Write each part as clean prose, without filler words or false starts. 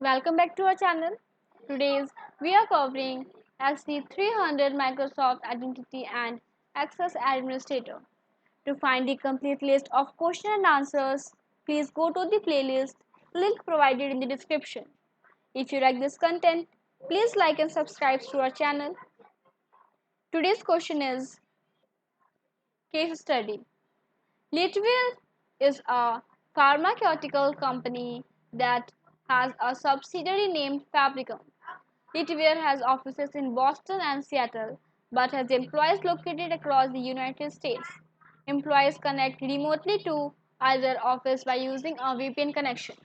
Welcome back to our channel. Today we are covering SC-300 Microsoft Identity and Access Administrator. To find the complete list of question and answers, please go to the playlist link provided in the description. If you like this content, please like and subscribe to our channel. Today's question is case study. Litwell is a pharmaceutical company that has a subsidiary named Fabricom. Litwell has offices in Boston and Seattle, but has employees located across the United States. Employees connect remotely to either office by using a VPN connection.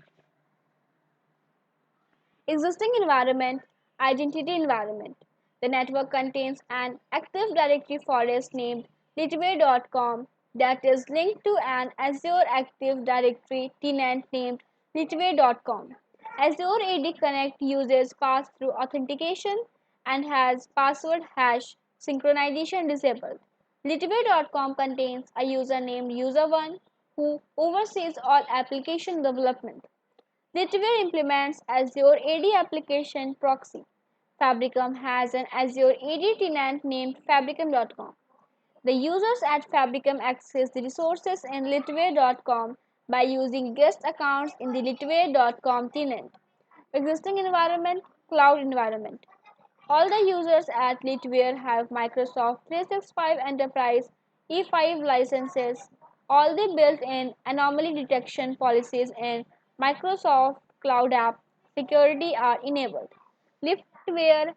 Existing environment, identity environment. The network contains an Active Directory forest named litway.com that is linked to an Azure Active Directory tenant named litway.com. Azure AD Connect uses pass-through authentication and has password hash synchronization disabled. Litway.com contains a user named user1 who oversees all application development. Litware implements Azure AD Application Proxy. Fabricom has an Azure AD tenant named Fabricom.com. The users at Fabricom access the resources in litware.com by using guest accounts in the litware.com tenant. Existing environment, cloud environment. All the users at Litware have Microsoft 365 Enterprise E5 licenses. All the built-in anomaly detection policies in Microsoft Cloud App Security are enabled. Litware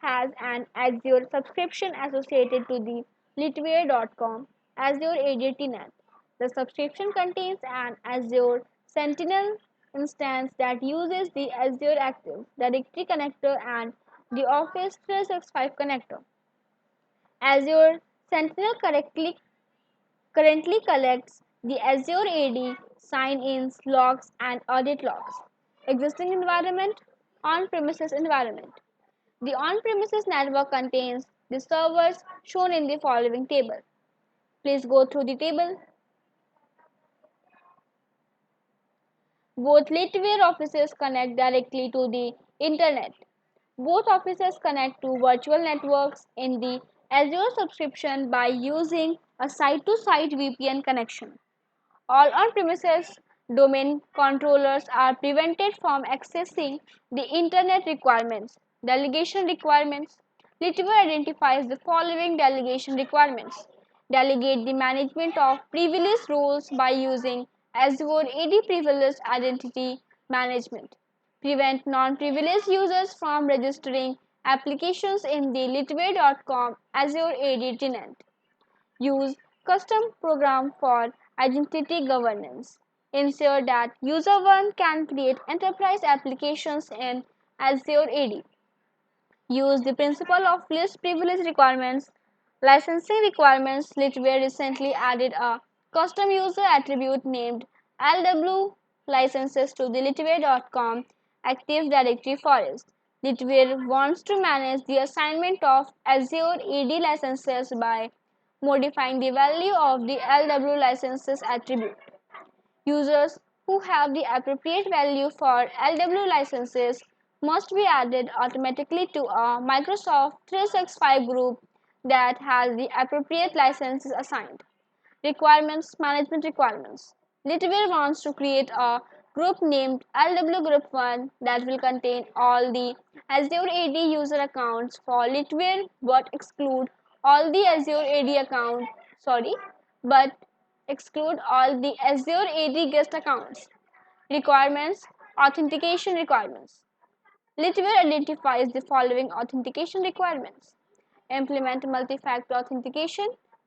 has an Azure subscription associated to the litware.com Azure AD tenant. The subscription contains an Azure Sentinel instance that uses the Azure Active Directory connector and the Office 365 connector. Azure Sentinel currently collects the Azure AD sign-ins, logs, and audit logs. Existing environment, on-premises environment. The on-premises network contains the servers shown in the following table. Please go through the table. Both Litware offices connect directly to the internet. Both offices connect to virtual networks in the Azure subscription by using a site-to-site VPN connection. All on-premises domain controllers are prevented from accessing the internet requirements. Delegation requirements. Litware identifies the following delegation requirements. Delegate the management of privileged roles by using Azure AD Privileged Identity Management. Prevent non-privileged users from registering applications in the litware.com Azure AD tenant. Use custom program for identity governance. Ensure that user 1 can create enterprise applications in Azure AD. Use the principle of least privilege requirements. Licensing requirements. Litware recently added a custom user attribute named LW licenses to the litware.com Active Directory forest. Litware wants to manage the assignment of Azure AD licenses by modifying the value of the LW licenses attribute. Users who have the appropriate value for LW licenses must be added automatically to a Microsoft 365 group that has the appropriate licenses assigned. Requirements, management requirements. Litware wants to create a group named LW Group 1 that will contain all the Azure AD user accounts for Litware but all the Azure AD account, sorry, but exclude all the Azure AD guest accounts. Requirements, authentication requirements. Litware identifies the following authentication requirements. Implement multi-factor authentication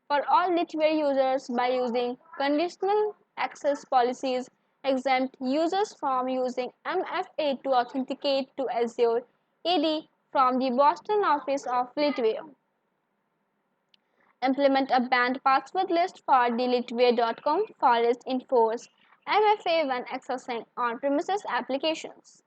for all Litware users by using conditional access policies. Exempt users from using MFA to authenticate to Azure AD from the Boston office of Litware. Implement a banned password list for the litware.com forest enforce MFA when accessing on-premises applications.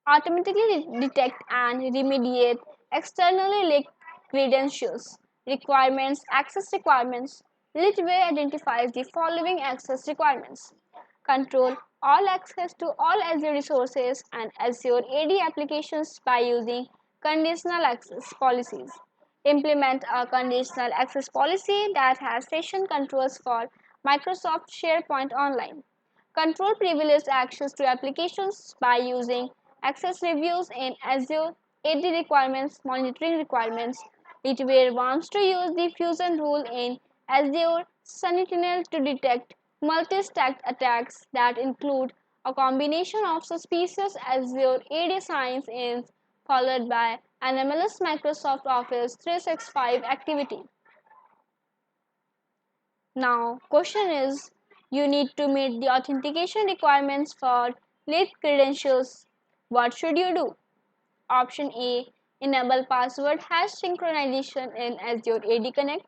Automatically detect and remediate externally leaked credentials. Requirements, access requirements. Litware identifies the following access requirements. control all access to all Azure resources and Azure AD applications by using conditional access policies. Implement a conditional access policy that has session controls for Microsoft SharePoint Online. Control privileged access to applications by using access reviews in Azure AD requirements, monitoring requirements. Litware wants to use the fusion rule in Azure Sentinel to detect multi-stacked attacks that include a combination of suspicious Azure AD signs-ins followed by anomalous Microsoft Office 365 activity. Now, question is, you need to meet the authentication requirements for lead credentials. What should you do? Option A, enable password hash synchronization in Azure AD Connect.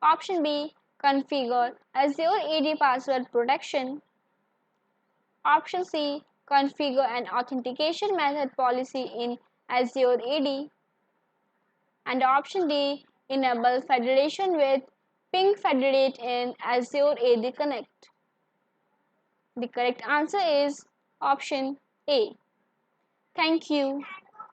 Option B, configure Azure AD password protection. Option C, configure an authentication method policy in Azure AD. And option D, enable federation with ping federate in Azure AD Connect. The correct answer is option A. Thank you.